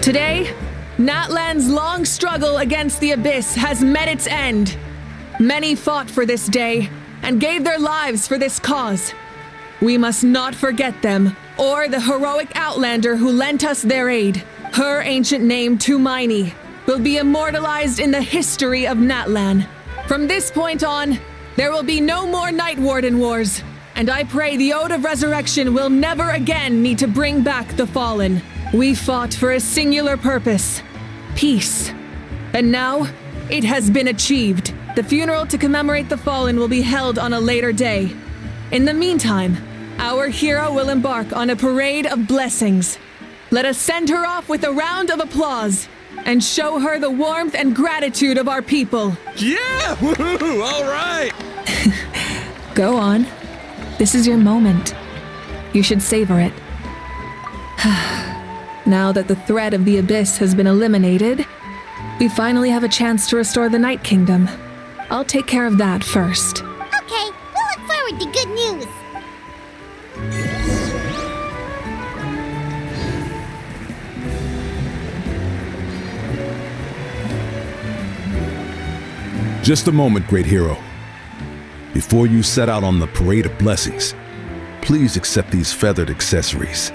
Today, Natlan's long struggle against the Abyss has met its end. Many fought for this day and gave their lives for this cause. We must not forget them or the heroic outlander who lent us their aid. Her ancient name, Tumaini, will be immortalized in the history of Natlan. From this point on, there will be no more Night Warden wars, and I pray the Ode of Resurrection will never again need to bring back the fallen. We fought for a singular purpose, peace. And now, it has been achieved. The funeral to commemorate the fallen will be held on a later day. In the meantime, our hero will embark on a parade of blessings. Let us send her off with a round of applause and show her the warmth and gratitude of our people. Yeah! Woohoo! All right! Go on. This is your moment. You should savor it. Now that the threat of the Abyss has been eliminated, we finally have a chance to restore the Night Kingdom. I'll take care of that first. Okay, we'll look forward to good news. Just a moment, great hero. Before you set out on the Parade of Blessings, please accept these feathered accessories.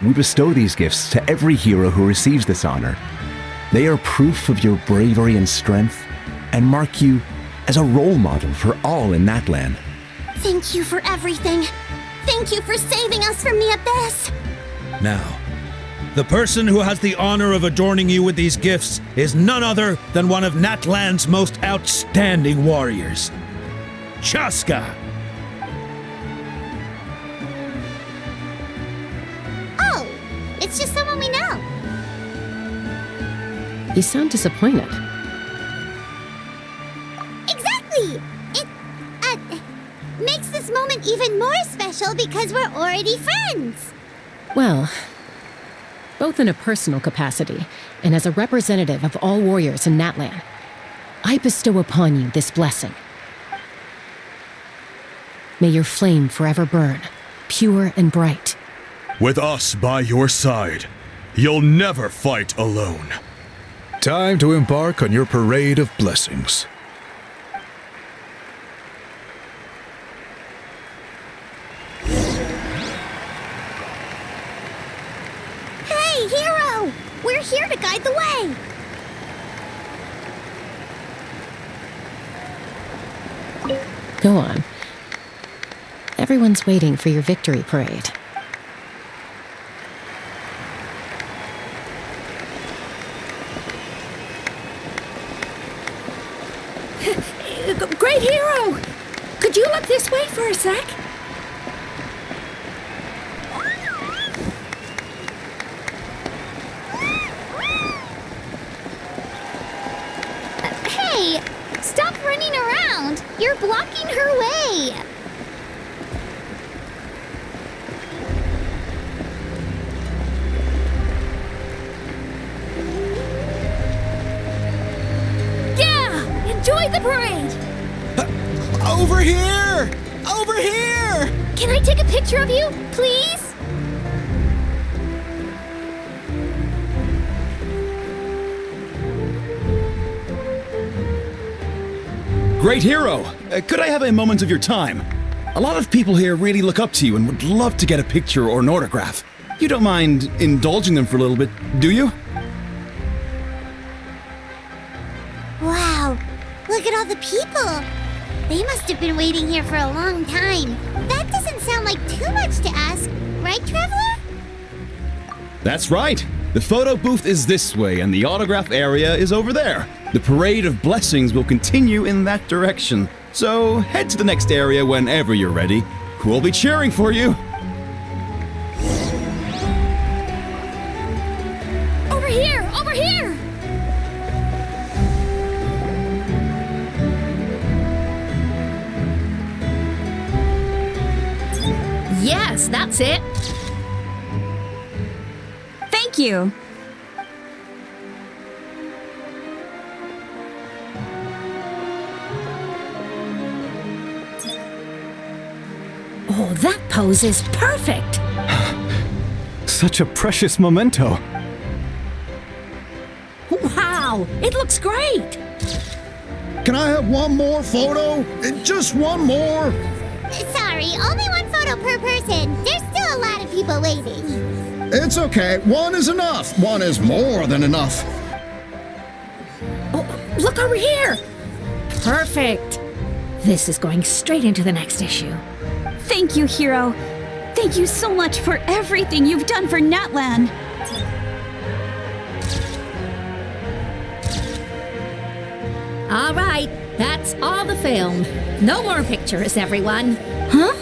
We bestow these gifts to every hero who receives this honor. They are proof of your bravery and strength, and mark you as a role model for all in Natlan. Thank you for everything. Thank you for saving us from the Abyss. Now, the person who has the honor of adorning you with these gifts is none other than one of Natlan's most outstanding warriors, Chasca. Oh, it's just someone we know. You sound disappointed. Exactly! It, makes this moment even more special because we're already friends. Well, both in a personal capacity and as a representative of all warriors in Natlan, I bestow upon you this blessing. May your flame forever burn, pure and bright. With us by your side, you'll never fight alone. Time to embark on your Parade of Blessings. Hey, hero! We're here to guide the way. Go on. Everyone's waiting for your victory parade. Great hero! Could you look this way for a sec? Hey, stop running around. You're blocking her way. Yeah, enjoy the parade. Over here! Over here! Can I take a picture of you, please? Great hero! Could I have a moment of your time? A lot of people here really look up to you and would love to get a picture or an autograph. You don't mind indulging them for a little bit, do you? Wow, look at all the people. They must have been waiting here for a long time. That doesn't sound like too much to ask, right, Traveler? That's right. The photo booth is this way and the autograph area is over there. The Parade of Blessings will continue in that direction. So head to the next area whenever you're ready. We'll be cheering for you. Over here! Over here! Yes, that's it. Thank you. Oh, that pose is perfect! Such a precious memento. Wow, it looks great. Can I have one more photo? Just one more? Sorry, only one photo per person. There's still a lot of people waiting. It's okay. One is enough. One is more than enough. Oh, look over here. Perfect. This is going straight into the next issue. Thank you, Hero. Thank you so much for everything you've done for Natlan. All right, that's all the film. No more pictures, everyone. Huh?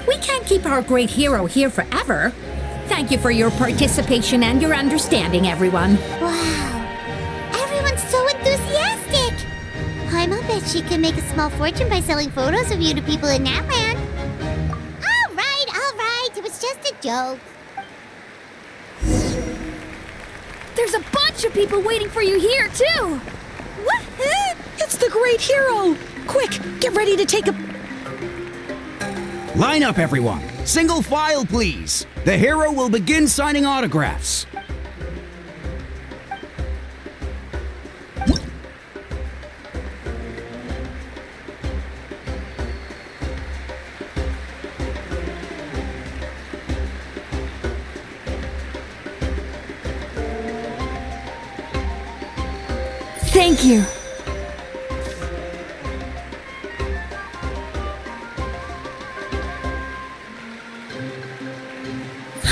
We can't keep our great hero here forever. Thank you for your participation and your understanding, everyone. Wow. Everyone's so enthusiastic. I'll bet she can make a small fortune by selling photos of you to people in Natlan. All right. It was just a joke. There's a bunch of people waiting for you here, too. Woohoo! It's the great hero! Quick, get ready to take a... Line up, everyone. Single file, please. The hero will begin signing autographs. Thank you.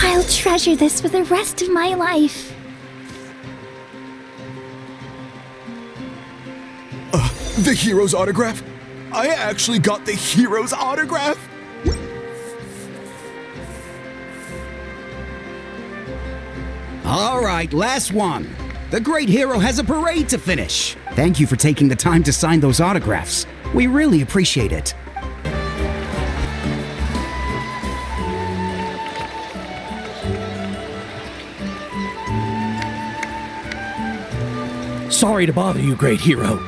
I'll treasure this for the rest of my life. The hero's autograph? I actually got the hero's autograph? All right, last one. The great hero has a parade to finish. Thank you for taking the time to sign those autographs. We really appreciate it. Sorry to bother you, great hero.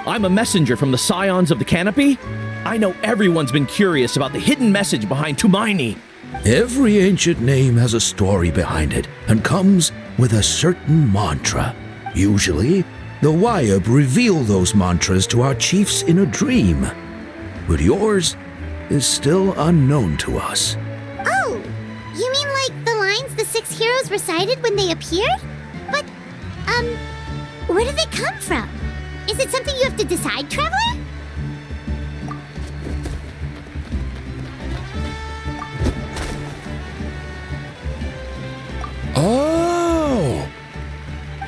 I'm a messenger from the Scions of the Canopy. I know everyone's been curious about the hidden message behind Tumaini. Every ancient name has a story behind it and comes with a certain mantra. Usually, the Wayab reveal those mantras to our chiefs in a dream. But yours is still unknown to us. Oh, you mean like the lines the 6 heroes recited when they appeared? But, where do they come from? Is it something you have to decide, Traveler? Oh!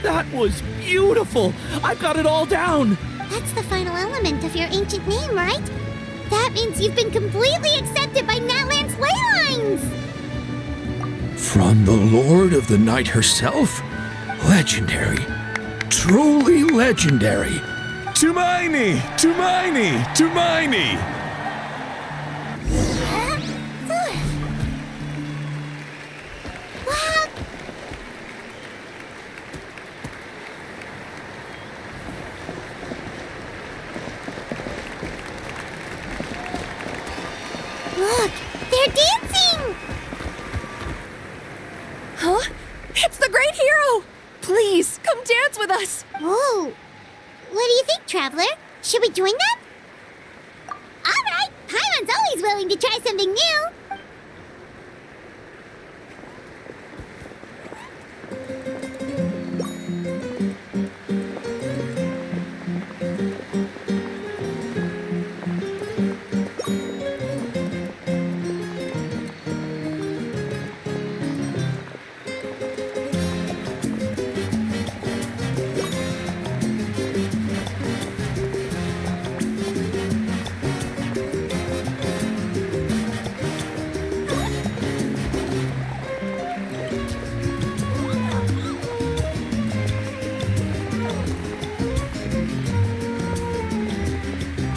That was beautiful! I've got it all down! That's the final element of your ancient name, right? That means you've been completely accepted by Natlan's ley lines! From the Lord of the Night herself? Legendary. Truly legendary. Tumaini! Tumaini! Tumaini! Look, they're dancing! Huh? It's the great hero! Please, come dance with us! Whoa! What do you think, Traveler? Should we join them? Alright! Paimon's always willing to try something new!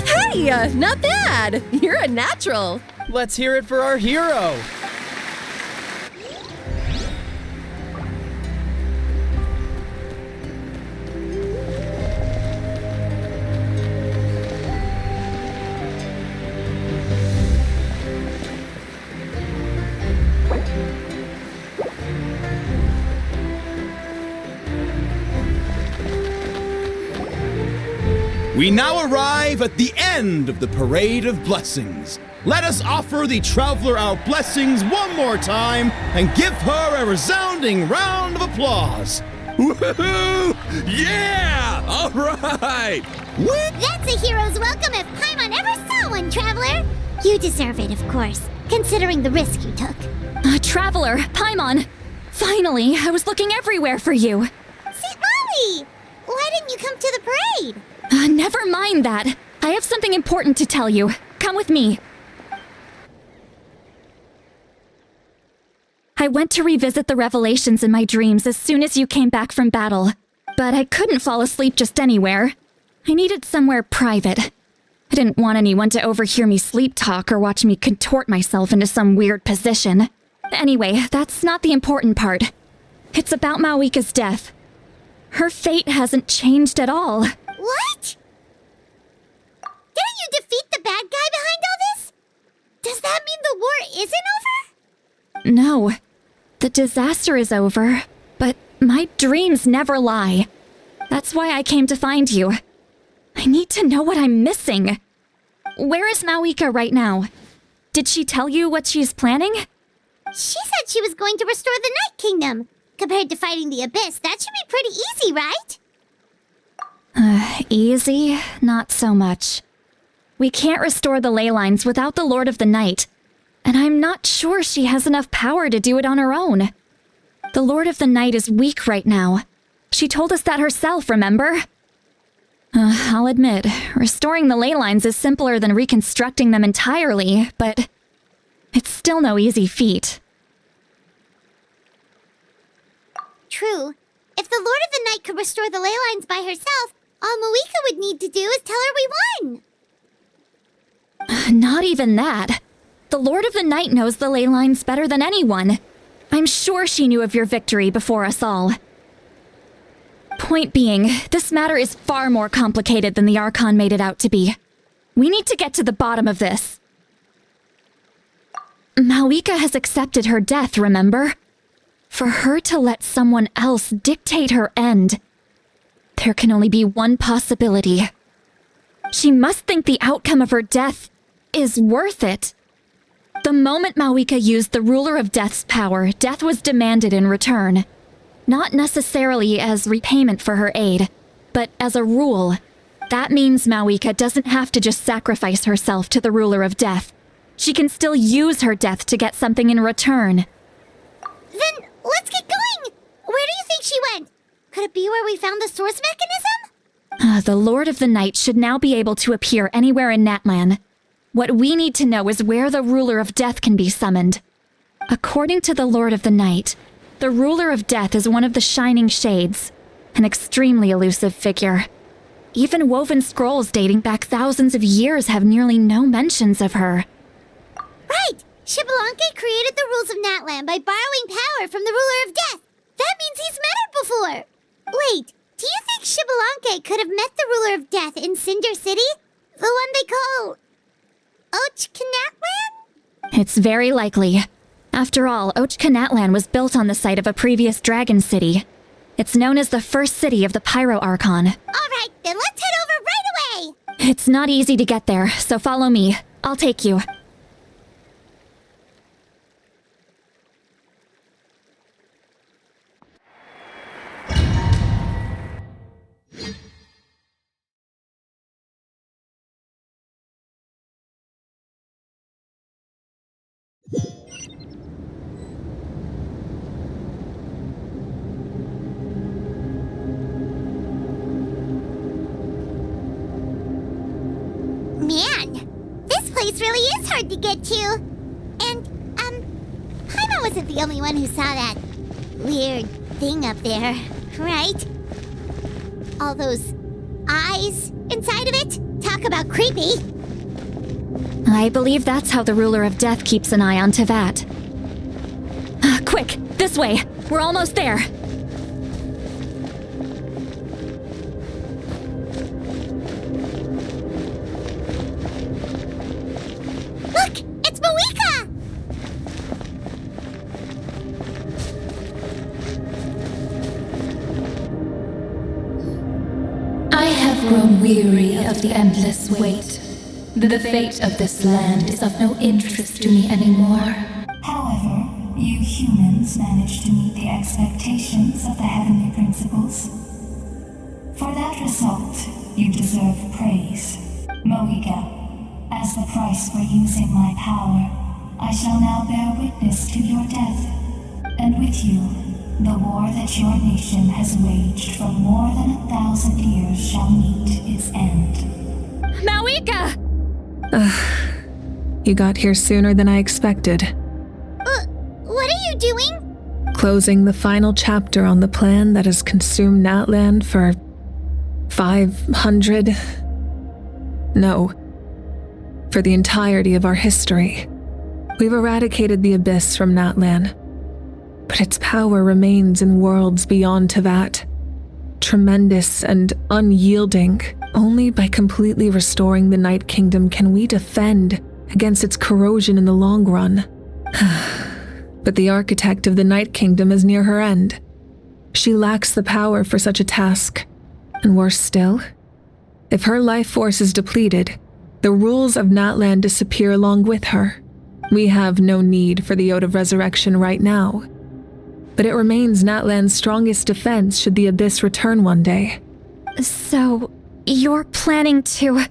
Hey, not bad! You're a natural! Let's hear it for our hero! We now arrive at the end of the Parade of Blessings. Let us offer the traveler our blessings one more time and give her a resounding round of applause. Woohoo! Yeah! All right! That's a hero's welcome if Paimon ever saw one, Traveler! You deserve it, of course, considering the risk you took. Traveler, Paimon! Finally, I was looking everywhere for you. Citlali! Why didn't you come to the parade? Never mind that. I have something important to tell you. Come with me. I went to revisit the revelations in my dreams as soon as you came back from battle, but I couldn't fall asleep just anywhere. I needed somewhere private. I didn't want anyone to overhear me sleep talk or watch me contort myself into some weird position. Anyway, that's not the important part. It's about Mavuika's death. Her fate hasn't changed at all. What? Didn't you defeat the bad guy behind all this? Does that mean the war isn't over? No. The disaster is over, but my dreams never lie. That's why I came to find you. I need to know what I'm missing. Where is Mavuika right now? Did she tell you what she's planning? She said she was going to restore the Night Kingdom. Compared to fighting the Abyss, that should be pretty easy, right? Easy? Not so much. We can't restore the ley lines without the Lord of the Night, and I'm not sure she has enough power to do it on her own. The Lord of the Night is weak right now. She told us that herself, remember? I'll admit, restoring the ley lines is simpler than reconstructing them entirely, but it's still no easy feat. True. If the Lord of the Night could restore the ley lines by herself, all Mavuika would need to do is tell her we won. Not even that. The Lord of the Night knows the ley lines better than anyone. I'm sure she knew of your victory before us all. Point being, this matter is far more complicated than the Archon made it out to be. We need to get to the bottom of this. Mavuika has accepted her death, remember? For her to let someone else dictate her end, there can only be one possibility. She must think the outcome of her death is worth it. The moment Mavuika used the Ruler of Death's power, death was demanded in return. Not necessarily as repayment for her aid, but as a rule. That means Mavuika doesn't have to just sacrifice herself to the Ruler of Death. She can still use her death to get something in return. Then let's get going! Where do you think she went? Could it be where we found the source mechanism? The Lord of the Night should now be able to appear anywhere in Natlan. What we need to know is where the Ruler of Death can be summoned. According to the Lord of the Night, the Ruler of Death is one of the Shining Shades, an extremely elusive figure. Even woven scrolls dating back thousands of years have nearly no mentions of her. Right! Xbalanque created the rules of Natlan by borrowing power from the Ruler of Death. That means he's met her before. Wait, do you think Xbalanque could have met the Ruler of Death in Cinder City? The one they call Ochkanatlan? It's very likely. After all, Ochkanatlan was built on the site of a previous dragon city. It's known as the first city of the Pyro Archon. Alright, then let's head over right away! It's not easy to get there, so follow me. I'll take you. Man, this place really is hard to get to. And, Paimon wasn't the only one who saw that weird thing up there, right? All those eyes inside of it? Talk about creepy. I believe that's how the Ruler of Death keeps an eye on Teyvat. Quick, this way. We're almost there. Look, it's Mavuika! I have grown weary weary of the endless wait. The fate of this land is of no interest to me anymore. However, you humans managed to meet the expectations of the heavenly principles. For that result, you deserve praise. Mavuika, as the price for using my power, I shall now bear witness to your death, and with you, the war that your nation has waged for more than 1,000 years shall meet its end. Mavuika! You got here sooner than I expected. What are you doing? Closing the final chapter on the plan that has consumed Natlan for 500... No. For the entirety of our history. We've eradicated the Abyss from Natlan, but its power remains in worlds beyond Teyvat. Tremendous and unyielding. Only by completely restoring the Night Kingdom can we defend against its corrosion in the long run. But the architect of the Night Kingdom is near her end. She lacks the power for such a task. And worse still, if her life force is depleted, the rules of Natlan disappear along with her. We have no need for the Ode of Resurrection right now, but it remains Natlan's strongest defense should the Abyss return one day. So, you're planning to...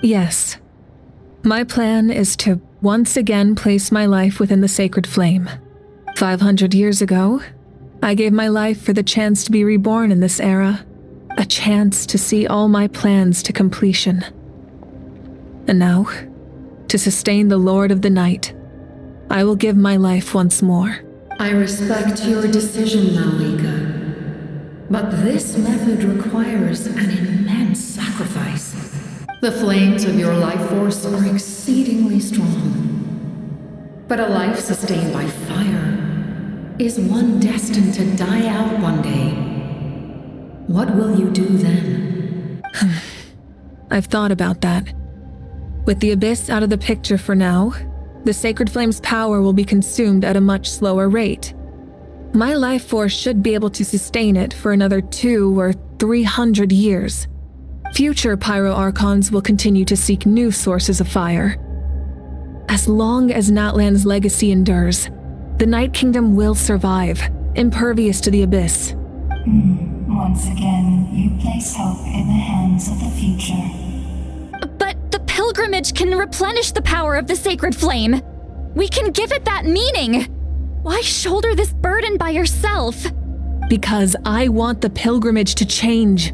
Yes. My plan is to once again place my life within the sacred flame. 500 years ago, I gave my life for the chance to be reborn in this era, a chance to see all my plans to completion. And now, to sustain the Lord of the Night, I will give my life once more. I respect your decision, Mavuika. But this method requires an immense sacrifice. The flames of your life force are exceedingly strong. But a life sustained by fire is one destined to die out one day. What will you do then? I've thought about that. With the Abyss out of the picture for now, the Sacred Flame's power will be consumed at a much slower rate. My life force should be able to sustain it for another 200 or 300 years. Future Pyro Archons will continue to seek new sources of fire. As long as Natlan's legacy endures, the Night Kingdom will survive, impervious to the Abyss. Once again, you place hope in the hands of the future. But the pilgrimage can replenish the power of the sacred flame. We can give it that meaning. Why shoulder this burden by yourself? Because I want the pilgrimage to change.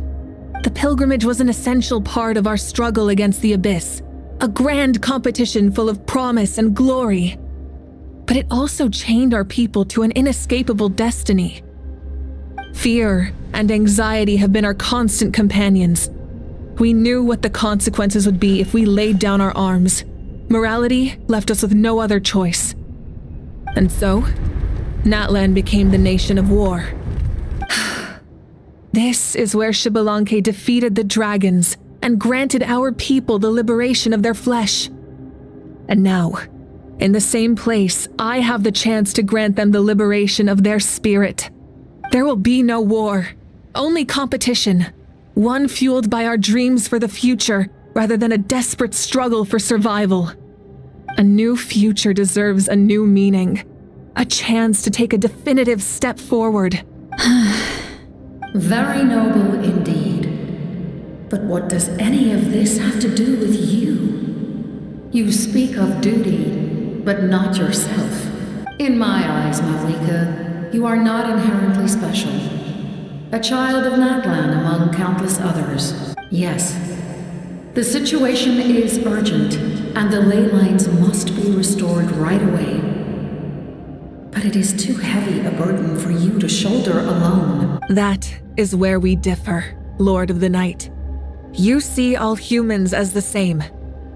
The pilgrimage was an essential part of our struggle against the Abyss, a grand competition full of promise and glory. But it also chained our people to an inescapable destiny. Fear and anxiety have been our constant companions. We knew what the consequences would be if we laid down our arms. Morality left us with no other choice. And so, Natlan became the nation of war. This is where Xbalanque defeated the dragons and granted our people the liberation of their flesh. And now, in the same place, I have the chance to grant them the liberation of their spirit. There will be no war, only competition, one fueled by our dreams for the future rather than a desperate struggle for survival. A new future deserves a new meaning, a chance to take a definitive step forward. Very noble indeed. But what does any of this have to do with you? You speak of duty, but not yourself. In my eyes, Mavuika, you are not inherently special. A child of Natlan among countless others. Yes, the situation is urgent, and the ley lines must be restored right away. But it is too heavy a burden for you to shoulder alone. That is where we differ, Lord of the Night. You see all humans as the same,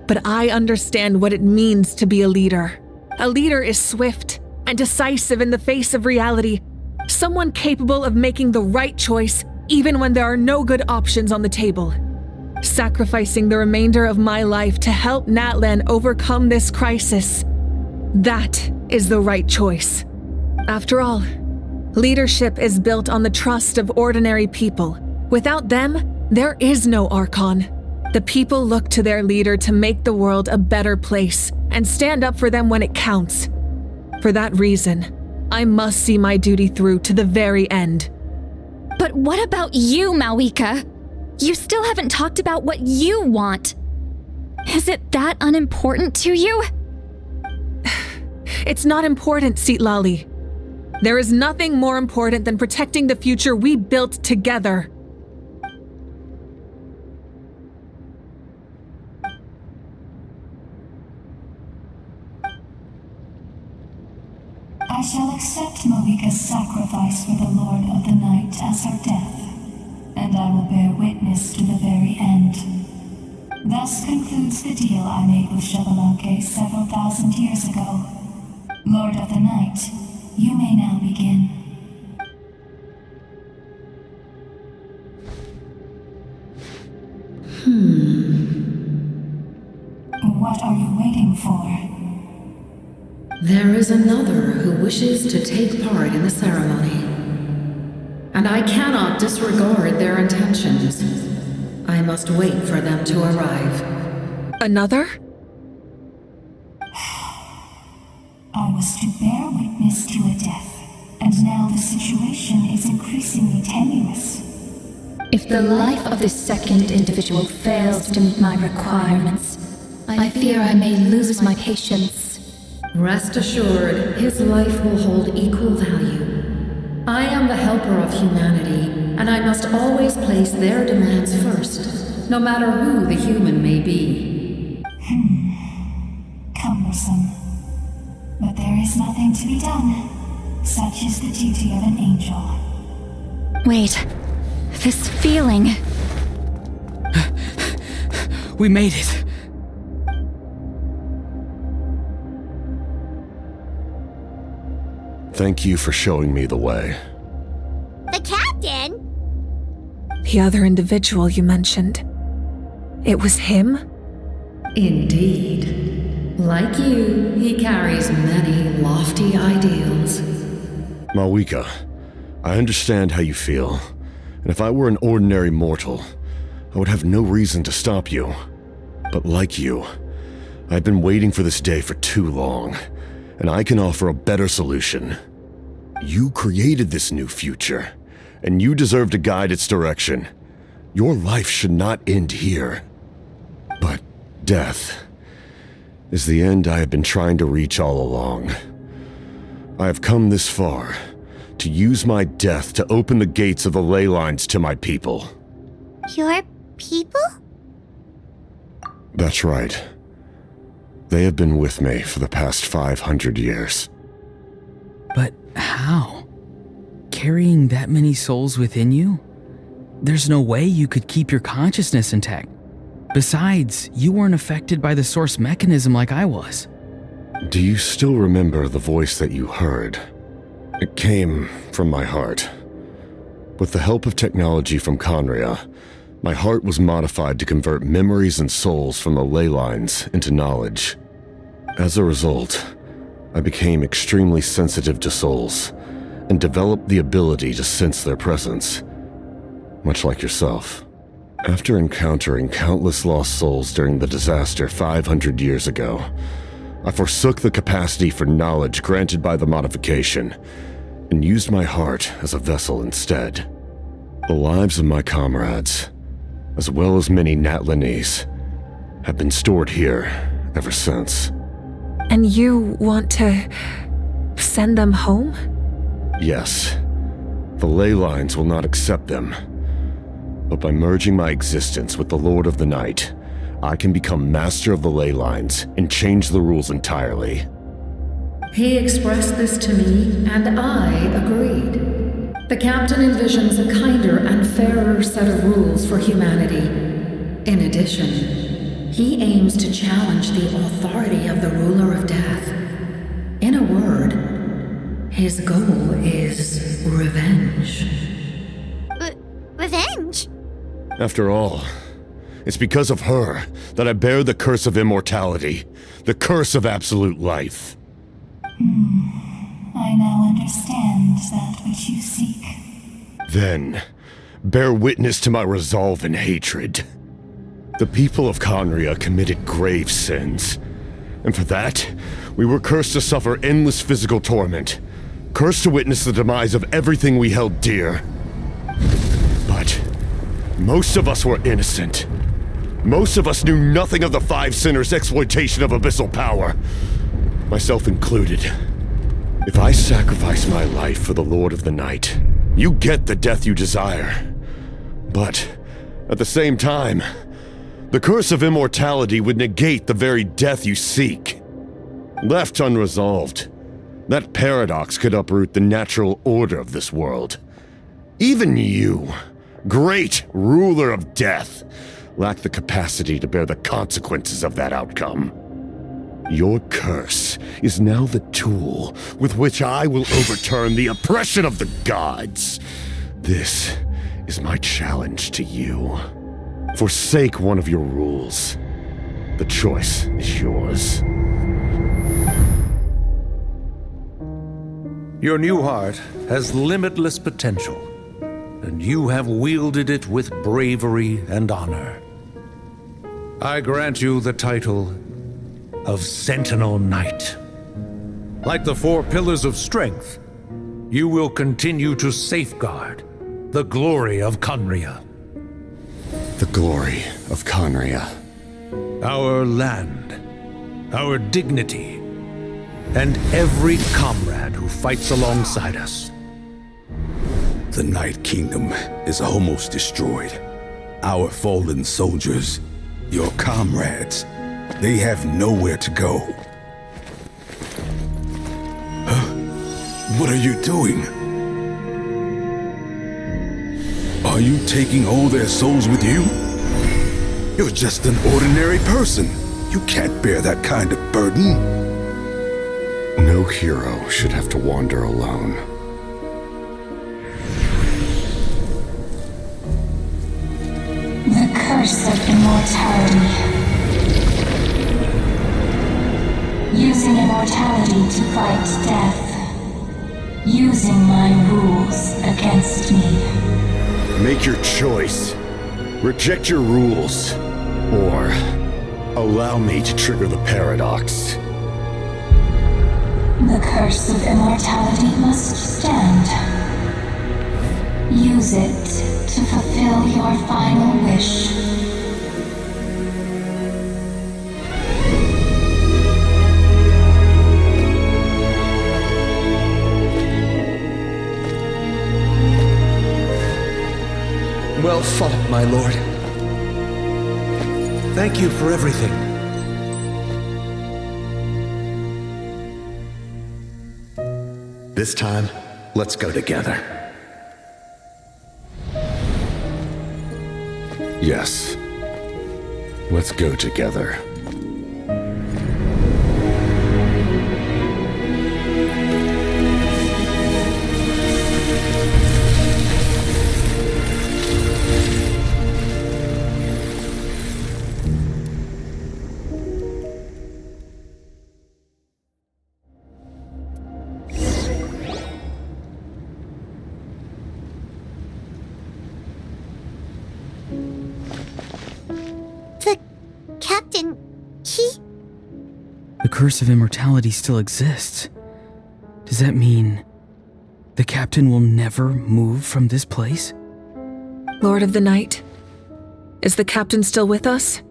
but I understand what it means to be a leader. A leader is swift and decisive in the face of reality, someone capable of making the right choice even when there are no good options on the table. Sacrificing the remainder of my life to help Natlan overcome this crisis. That is the right choice. After all, leadership is built on the trust of ordinary people. Without them, there is no Archon. The people look to their leader to make the world a better place and stand up for them when it counts. For that reason, I must see my duty through to the very end. But what about you, Mavuika? You still haven't talked about what you want. Is it that unimportant to you? It's not important, Citlali. There is nothing more important than protecting the future we built together. I shall accept Mavuika's sacrifice for the Lord of the Night as her death, and I will bear witness to the very end. Thus concludes the deal I made with Yohualtecuhtin several thousand years ago. Lord of the Night, you may now begin. What are you waiting for? There is another who wishes to take part in the ceremony, and I cannot disregard their intentions. I must wait for them to arrive. Another? I was to bear witness to a death, and now the situation is increasingly tenuous. If the life of this second individual fails to meet my requirements, I fear I may lose my patience. Rest assured, his life will hold equal value. I am the helper of humanity, and I must always place their demands first, no matter who the human may be. Cumbersome. But there is nothing to be done. Such is the duty of an angel. Wait, this feeling. We made it. Thank you for showing me the way. The captain? The other individual you mentioned. It was him? Indeed. Like you, he carries many lofty ideals. Mavuika, I understand how you feel, and if I were an ordinary mortal, I would have no reason to stop you. But like you, I've been waiting for this day for too long, and I can offer a better solution. You created this new future, and you deserve to guide its direction. Your life should not end here. But death is the end I have been trying to reach all along. I have come this far to use my death to open the gates of the ley lines to my people. Your people? That's right. They have been with me for the past 500 years. But how? Carrying that many souls within you? There's no way you could keep your consciousness intact. Besides, you weren't affected by the source mechanism like I was. Do you still remember the voice that you heard? It came from my heart. With the help of technology from Conria, my heart was modified to convert memories and souls from the ley lines into knowledge. As a result, I became extremely sensitive to souls and developed the ability to sense their presence, much like yourself. After encountering countless lost souls during the disaster 500 years ago, I forsook the capacity for knowledge granted by the modification and used my heart as a vessel instead. The lives of my comrades, as well as many Natlanese, have been stored here ever since. And you want to send them home? Yes. The ley lines will not accept them. But by merging my existence with the Lord of the Night, I can become master of the ley lines and change the rules entirely. He expressed this to me, and I agreed. The captain envisions a kinder and fairer set of rules for humanity. In addition, he aims to challenge the authority of the ruler of death. In a word, his goal is revenge. Revenge? After all, it's because of her that I bear the curse of immortality, the curse of absolute life. I now understand that which you seek. Then, bear witness to my resolve and hatred. The people of Conria committed grave sins. And for that, we were cursed to suffer endless physical torment. Cursed to witness the demise of everything we held dear. But most of us were innocent. Most of us knew nothing of the Five Sinners' exploitation of abyssal power. Myself included. If I sacrifice my life for the Lord of the Night, you get the death you desire. But at the same time, the curse of immortality would negate the very death you seek. Left unresolved, that paradox could uproot the natural order of this world. Even you, great ruler of death, lack the capacity to bear the consequences of that outcome. Your curse is now the tool with which I will overturn the oppression of the gods. This is my challenge to you. Forsake one of your rules. The choice is yours. Your new heart has limitless potential, and you have wielded it with bravery and honor. I grant you the title of Sentinel Knight. Like the four pillars of strength, you will continue to safeguard the glory of Conria. The glory of Conria. Our land, our dignity, and every comrade who fights alongside us. The Night Kingdom is almost destroyed. Our fallen soldiers, your comrades, they have nowhere to go. What are you doing? Are you taking all their souls with you? You're just an ordinary person. You can't bear that kind of burden. No hero should have to wander alone. The curse of immortality. Using immortality to fight death. Using my rules against me. Make your choice. Reject your rules. Or allow me to trigger the paradox. The curse of immortality must stand. Use it to fulfill your final wish. Well fought, my lord. Thank you for everything. This time, let's go together. Yes. Let's go together. The curse of immortality still exists. Does that mean the captain will never move from this place? Lord of the Night, is the captain still with us?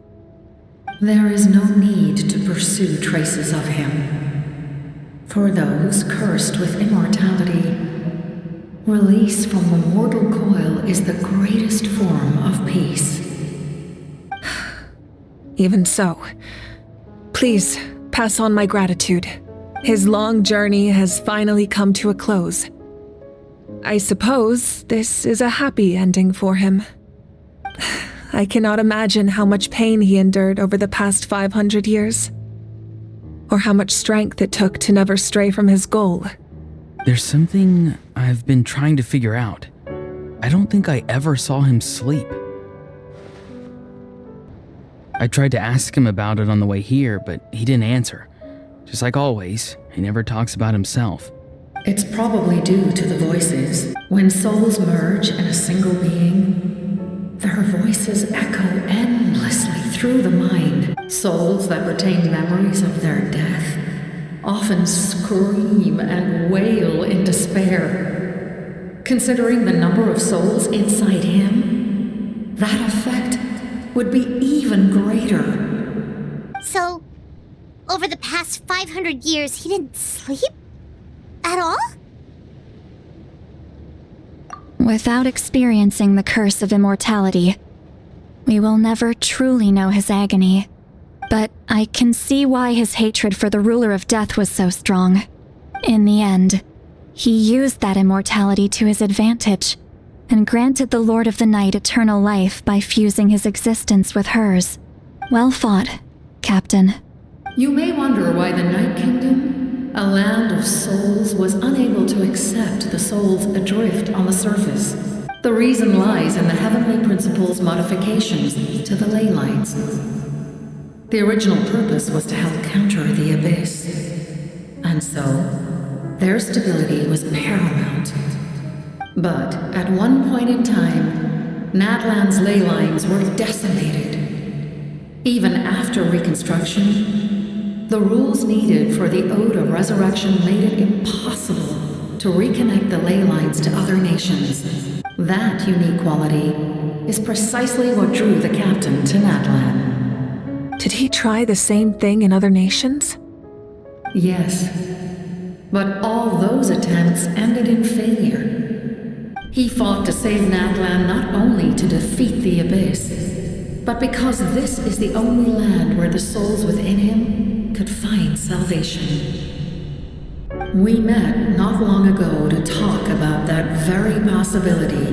There is no need to pursue traces of him. For those cursed with immortality, release from the mortal coil is the greatest form of peace. Even so, please pass on my gratitude. His long journey has finally come to a close. I suppose this is a happy ending for him. I cannot imagine how much pain he endured over the past 500 years, or how much strength it took to never stray from his goal. There's something I've been trying to figure out. I don't think I ever saw him sleep. I tried to ask him about it on the way here, but he didn't answer. Just like always, he never talks about himself. It's probably due to the voices. When souls merge in a single being, their voices echo endlessly through the mind, souls that retain memories of their death often scream and wail in despair. Considering the number of souls inside him, that effect would be even greater. So, over the past 500 years, he didn't sleep? At all? Without experiencing the curse of immortality, we will never truly know his agony. But I can see why his hatred for the ruler of death was so strong. In the end, he used that immortality to his advantage, and granted the Lord of the Night eternal life by fusing his existence with hers. Well fought, Captain. You may wonder why the Night Kingdom, a land of souls, was unable to accept the souls adrift on the surface. The reason lies in the Heavenly Principle's modifications to the ley lines. The original purpose was to help counter the Abyss, and so their stability was paramount. But at one point in time, Natlan's ley lines were decimated. Even after reconstruction, the rules needed for the Ode of Resurrection made it impossible to reconnect the ley lines to other nations. That unique quality is precisely what drew the captain to Natlan. Did he try the same thing in other nations? Yes, but all those attempts ended in failure. He fought to save Natlan not only to defeat the Abyss, but because this is the only land where the souls within him could find salvation. We met not long ago to talk about that very possibility,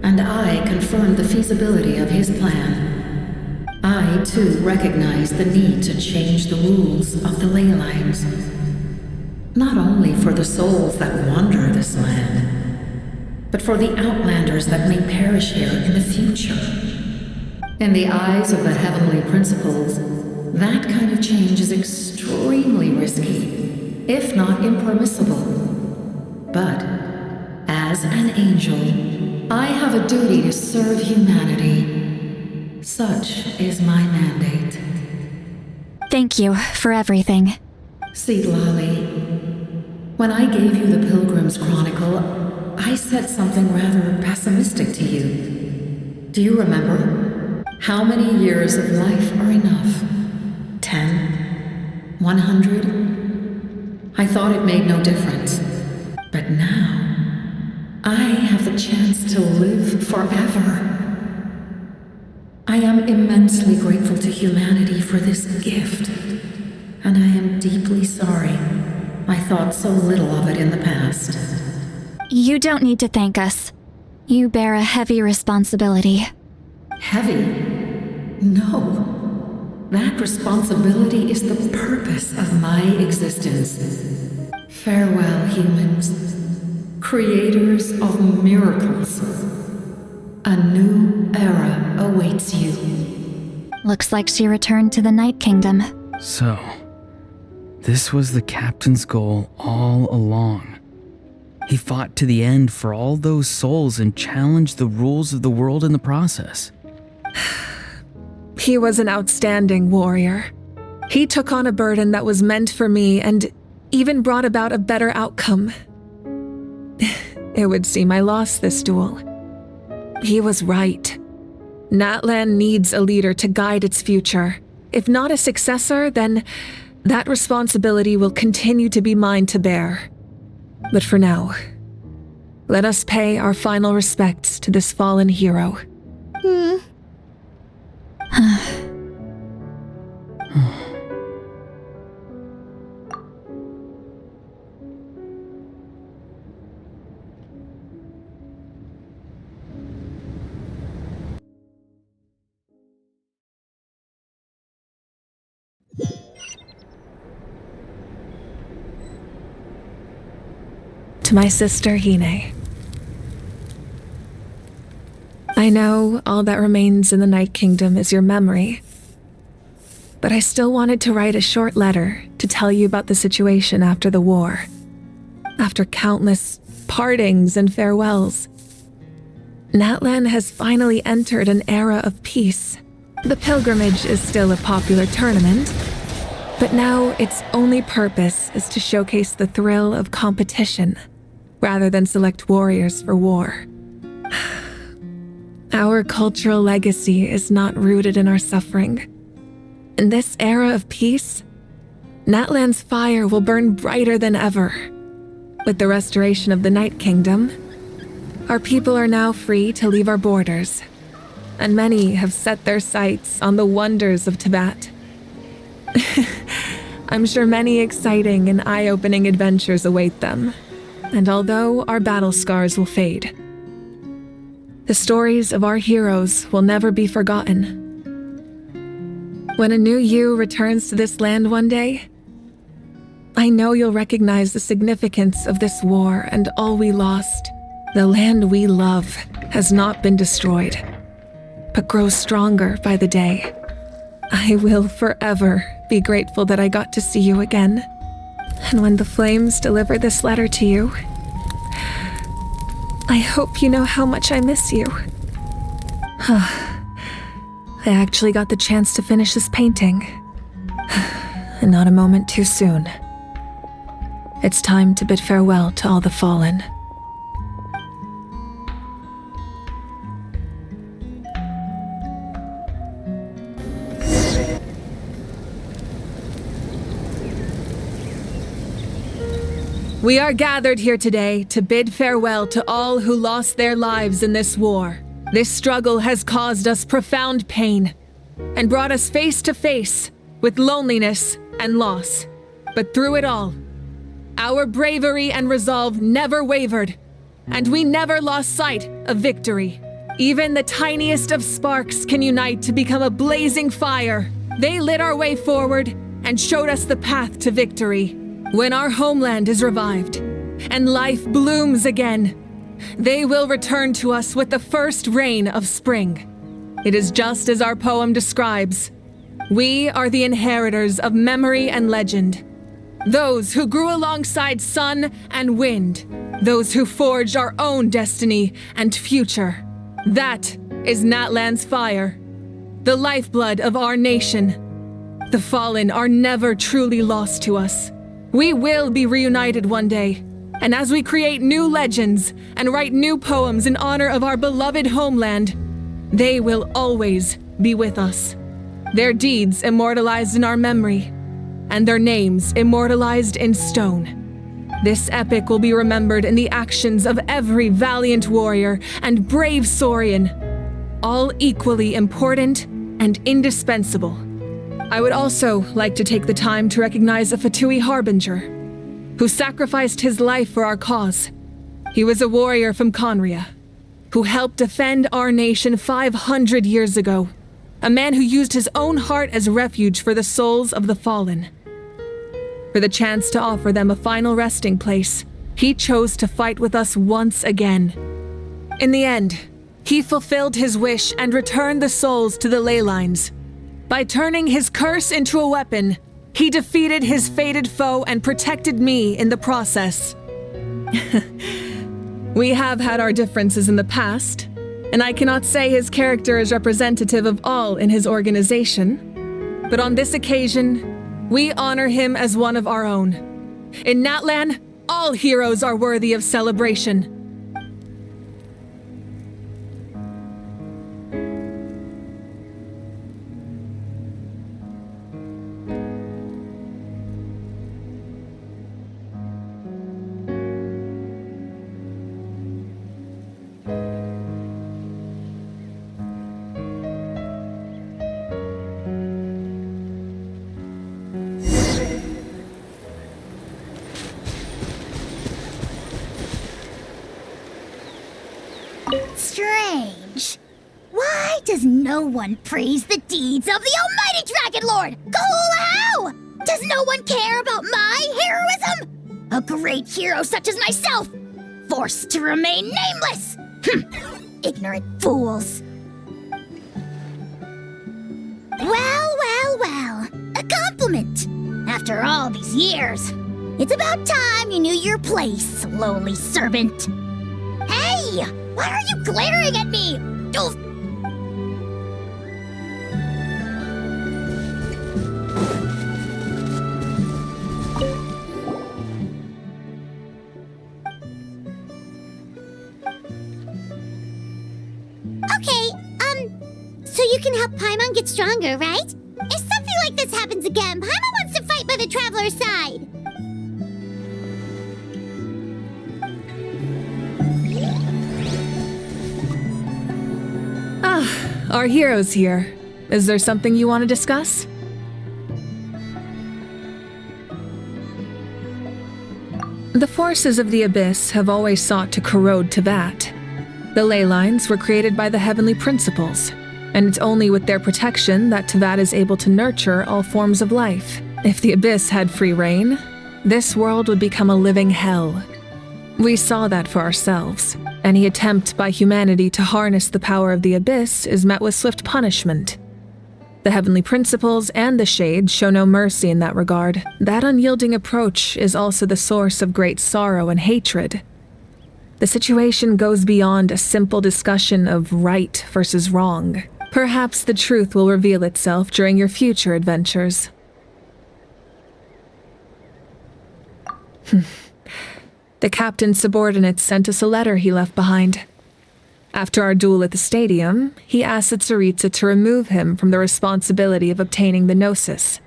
and I confirmed the feasibility of his plan. I, too, recognize the need to change the rules of the ley lines. Not only for the souls that wander this land, but for the outlanders that may perish here in the future. In the eyes of the Heavenly Principles, that kind of change is extremely risky, if not impermissible. But, as an angel, I have a duty to serve humanity. Such is my mandate. Thank you for everything. Citlali, when I gave you the Pilgrim's Chronicle, I said something rather pessimistic to you. Do you remember? How many years of life are enough? 10? 100? I thought it made no difference. But now, I have the chance to live forever. I am immensely grateful to humanity for this gift, and I am deeply sorry I thought so little of it in the past. You don't need to thank us. You bear a heavy responsibility. Heavy? No. That responsibility is the purpose of my existence. Farewell, humans. Creators of miracles. A new era awaits you. Looks like she returned to the Night Kingdom. So, this was the captain's goal all along. He fought to the end for all those souls and challenged the rules of the world in the process. He was an outstanding warrior. He took on a burden that was meant for me and even brought about a better outcome. It would seem I lost this duel. He was right. Natlan needs a leader to guide its future. If not a successor, then that responsibility will continue to be mine to bear. But for now, let us pay our final respects to this fallen hero. To my sister, Hine. I know all that remains in the Night Kingdom is your memory, but I still wanted to write a short letter to tell you about the situation after the war. After countless partings and farewells, Natlan has finally entered an era of peace, The pilgrimage is still a popular tournament, but now its only purpose is to showcase the thrill of competition, rather than select warriors for war. Our cultural legacy is not rooted in our suffering. In this era of peace, Natlan's fire will burn brighter than ever. With the restoration of the Night Kingdom, our people are now free to leave our borders, and many have set their sights on the wonders of Teyvat. I'm sure many exciting and eye-opening adventures await them, and although our battle scars will fade, the stories of our heroes will never be forgotten. When a new you returns to this land one day, I know you'll recognize the significance of this war and all we lost. The land we love has not been destroyed, but grows stronger by the day. I will forever be grateful that I got to see you again. And when the flames deliver this letter to you, I hope you know how much I miss you. I actually got the chance to finish this painting. And not a moment too soon. It's time to bid farewell to all the fallen. We are gathered here today to bid farewell to all who lost their lives in this war. This struggle has caused us profound pain and brought us face to face with loneliness and loss. But through it all, our bravery and resolve never wavered, and we never lost sight of victory. Even the tiniest of sparks can unite to become a blazing fire. They lit our way forward and showed us the path to victory. When our homeland is revived and life blooms again, they will return to us with the first rain of spring. It is just as our poem describes. We are the inheritors of memory and legend. Those who grew alongside sun and wind. Those who forged our own destiny and future. That is Natlan's fire, the lifeblood of our nation. The fallen are never truly lost to us. We will be reunited one day, and as we create new legends and write new poems in honor of our beloved homeland, they will always be with us. Their deeds immortalized in our memory, and their names immortalized in stone. This epic will be remembered in the actions of every valiant warrior and brave Saurian, all equally important and indispensable. I would also like to take the time to recognize a Fatui harbinger who sacrificed his life for our cause. He was a warrior from Conria who helped defend our nation 500 years ago, a man who used his own heart as refuge for the souls of the fallen. For the chance to offer them a final resting place, he chose to fight with us once again. In the end, he fulfilled his wish and returned the souls to the ley lines. By turning his curse into a weapon, he defeated his fated foe and protected me in the process. We have had our differences in the past, and I cannot say his character is representative of all in his organization. But on this occasion, we honor him as one of our own. In Natlan, all heroes are worthy of celebration. Strange. Why does no one praise the deeds of the almighty Dragon Lord, Yohualtecuhtin? Does no one care about my heroism? A great hero such as myself, forced to remain nameless. Ignorant fools. Well, a compliment. After all these years, it's about time you knew your place, lowly servant. Hey! Why are you glaring at me? can help Paimon get stronger, right? If something like this happens again, Paimon wants to fight by the Traveler's side. Our hero's here. Is there something you want to discuss? The forces of the Abyss have always sought to corrode Teyvat. The ley lines were created by the heavenly principles, and it's only with their protection that Teyvat is able to nurture all forms of life. If the Abyss had free reign, this world would become a living hell. We saw that for ourselves. Any attempt by humanity to harness the power of the Abyss is met with swift punishment. The heavenly principles and the Shades show no mercy in that regard. That unyielding approach is also the source of great sorrow and hatred. The situation goes beyond a simple discussion of right versus wrong. Perhaps the truth will reveal itself during your future adventures. The captain's subordinates sent us a letter he left behind. After our duel at the stadium, he asked Tsaritsa to remove him from the responsibility of obtaining the Gnosis,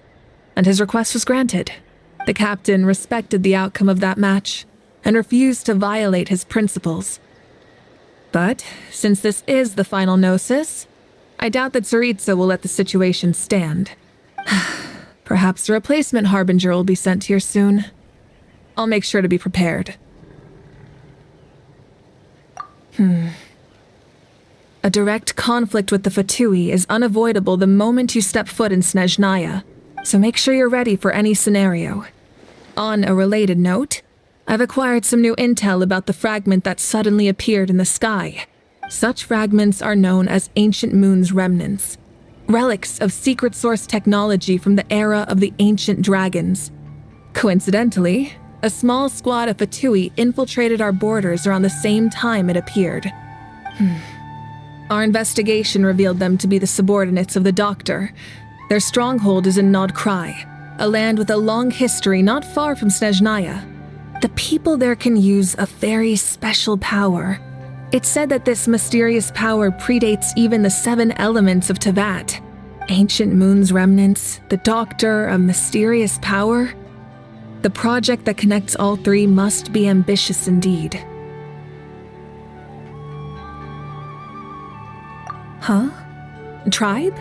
and his request was granted. The captain respected the outcome of that match and refused to violate his principles. But since this is the final Gnosis, I doubt that Tsaritsa will let the situation stand. Perhaps a replacement Harbinger will be sent here soon. I'll make sure to be prepared. A direct conflict with the Fatui is unavoidable the moment you step foot in Snezhnaya, so make sure you're ready for any scenario. On a related note, I've acquired some new intel about the fragment that suddenly appeared in the sky. Such fragments are known as Ancient Moon's remnants, relics of secret source technology from the era of the ancient dragons. Coincidentally, a small squad of Fatui infiltrated our borders around the same time it appeared. Our investigation revealed them to be the subordinates of the Doctor. Their stronghold is in Nod Krai, a land with a long history not far from Snezhnaya. The people there can use a very special power. It's said that this mysterious power predates even the 7 elements of Teyvat. Ancient Moon's remnants, the Doctor, a mysterious power. The project that connects all 3 must be ambitious indeed. Huh? Tribe?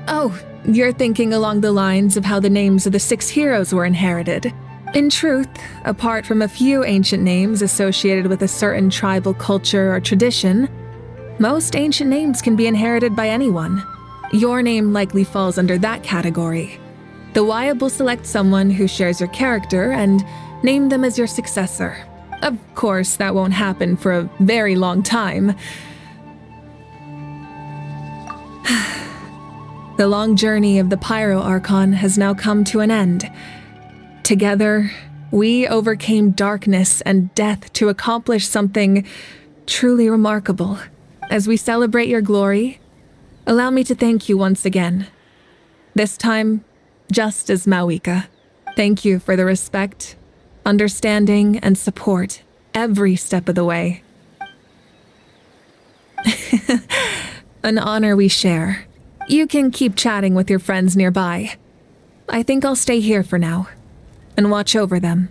Oh, you're thinking along the lines of how the names of the 6 heroes were inherited. In truth, apart from a few ancient names associated with a certain tribal culture or tradition, most ancient names can be inherited by anyone. Your name likely falls under that category. The Wayab will select someone who shares your character and name them as your successor. Of course, that won't happen for a very long time. The long journey of the Pyro Archon has now come to an end. Together, we overcame darkness and death to accomplish something truly remarkable. As we celebrate your glory, allow me to thank you once again. This time, just as Mavuika. Thank you for the respect, understanding, and support every step of the way. An honor we share. You can keep chatting with your friends nearby. I think I'll stay here for now and watch over them.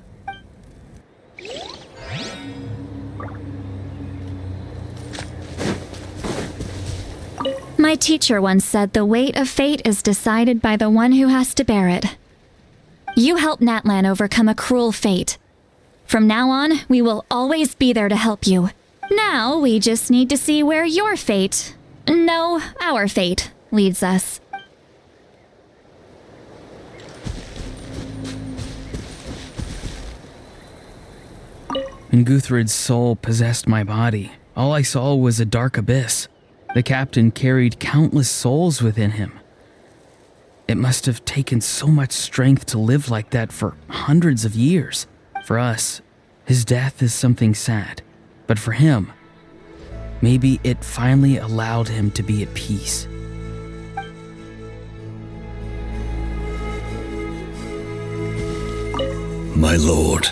My teacher once said the weight of fate is decided by the one who has to bear it. You helped Natlan overcome a cruel fate. From now on, we will always be there to help you. Now, we just need to see where your fate, no, our fate, leads us. When Guthred's soul possessed my body, all I saw was a dark abyss. The captain carried countless souls within him. It must have taken so much strength to live like that for hundreds of years. For us, his death is something sad. But for him, maybe it finally allowed him to be at peace. My lord,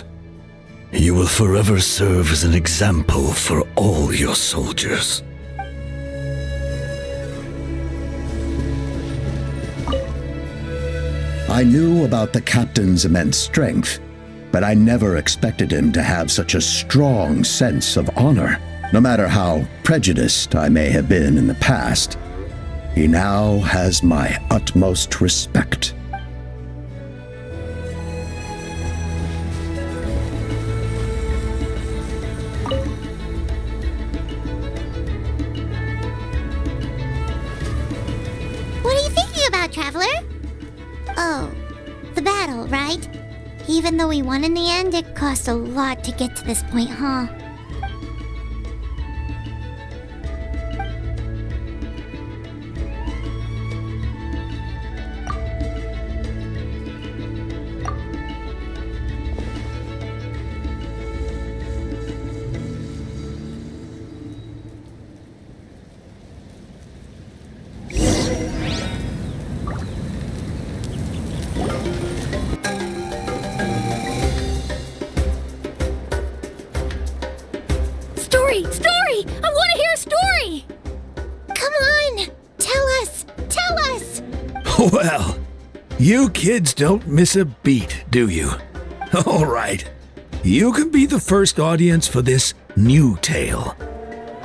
you will forever serve as an example for all your soldiers. I knew about the captain's immense strength, but I never expected him to have such a strong sense of honor. No matter how prejudiced I may have been in the past, he now has my utmost respect. What are you thinking about, Traveler? Oh, the battle, right? Even though we won in the end, it cost a lot to get to this point, huh? Story! I want to hear a story! Come on! Tell us! Tell us! Well, you kids don't miss a beat, do you? All right. You can be the first audience for this new tale.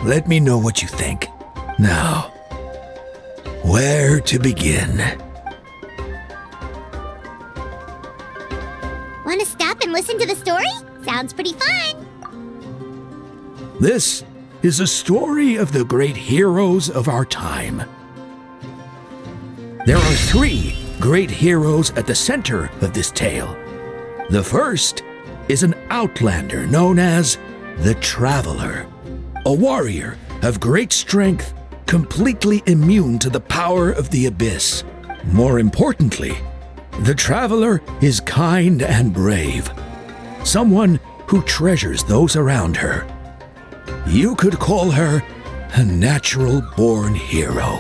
Let me know what you think. Now, where to begin? Want to stop and listen to the story? Sounds pretty fun! This is a story of the great heroes of our time. There are 3 great heroes at the center of this tale. The first is an outlander known as the Traveler, a warrior of great strength, completely immune to the power of the Abyss. More importantly, the Traveler is kind and brave, someone who treasures those around her. You could call her a natural-born hero.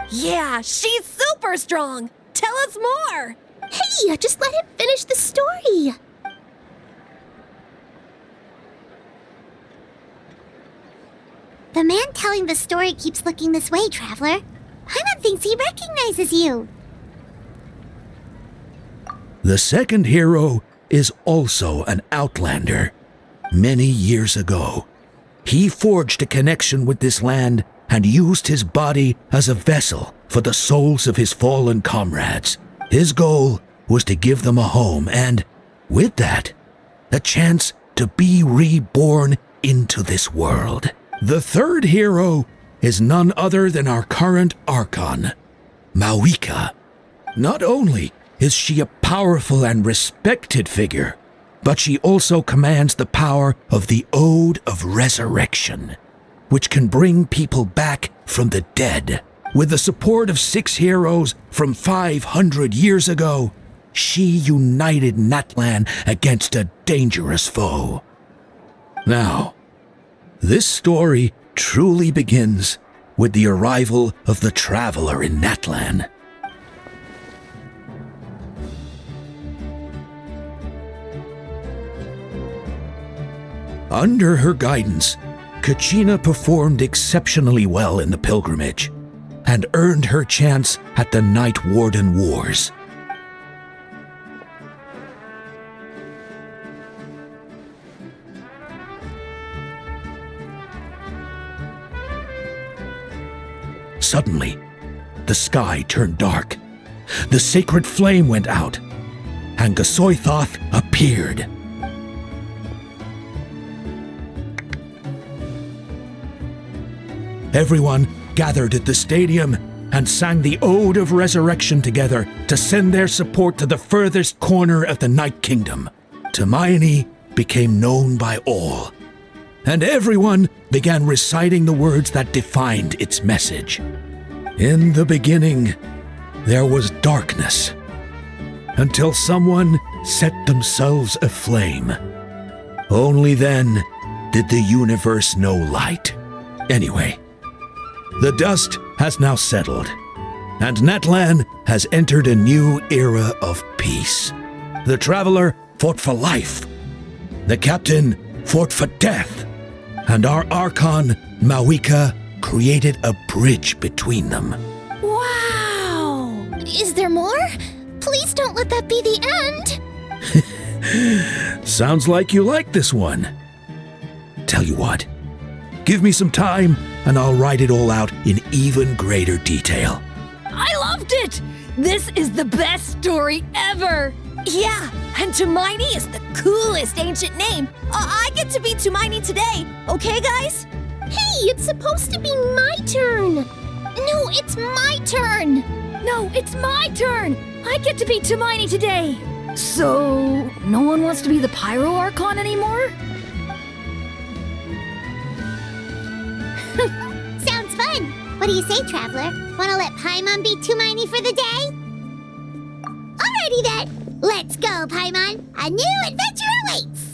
Yeah, she's super strong! Tell us more! Hey, just let him finish the story! The man telling the story keeps looking this way, Traveler. Paimon thinks he recognizes you. The second hero is also an outlander. Many years ago, he forged a connection with this land and used his body as a vessel for the souls of his fallen comrades. His goal was to give them a home and, with that, a chance to be reborn into this world. The third hero is none other than our current Archon, Mavuika. Not only is she a powerful and respected figure, but she also commands the power of the Ode of Resurrection, which can bring people back from the dead. With the support of 6 heroes from 500 years ago, she united Natlan against a dangerous foe. Now, this story truly begins with the arrival of the Traveler in Natlan. Under her guidance, Kachina performed exceptionally well in the pilgrimage and earned her chance at the Night Warden Wars. Suddenly, the sky turned dark. The sacred flame went out, and Gasoithoth appeared. Everyone gathered at the stadium and sang the Ode of Resurrection together to send their support to the furthest corner of the Night Kingdom. Tumaini became known by all, and everyone began reciting the words that defined its message. In the beginning, there was darkness, until someone set themselves aflame. Only then did the universe know light. Anyway, the dust has now settled, and Natlan has entered a new era of peace. The Traveler fought for life, the Captain fought for death, and our Archon, Mavuika, created a bridge between them. Wow! Is there more? Please don't let that be the end. Sounds like you like this one. Tell you what, give me some time and I'll write it all out in even greater detail. I loved it! This is the best story ever! Yeah, and Tumaini is the coolest ancient name. I get to be Tumaini today, okay guys? Hey, it's supposed to be my turn. No, it's my turn. No, it's my turn! I get to be Tumaini today! So, no one wants to be the Pyro Archon anymore? Sounds fun. What do you say, Traveler? Wanna let Paimon be Tumaini for the day? Alrighty then. Let's go, Paimon. A new adventure awaits.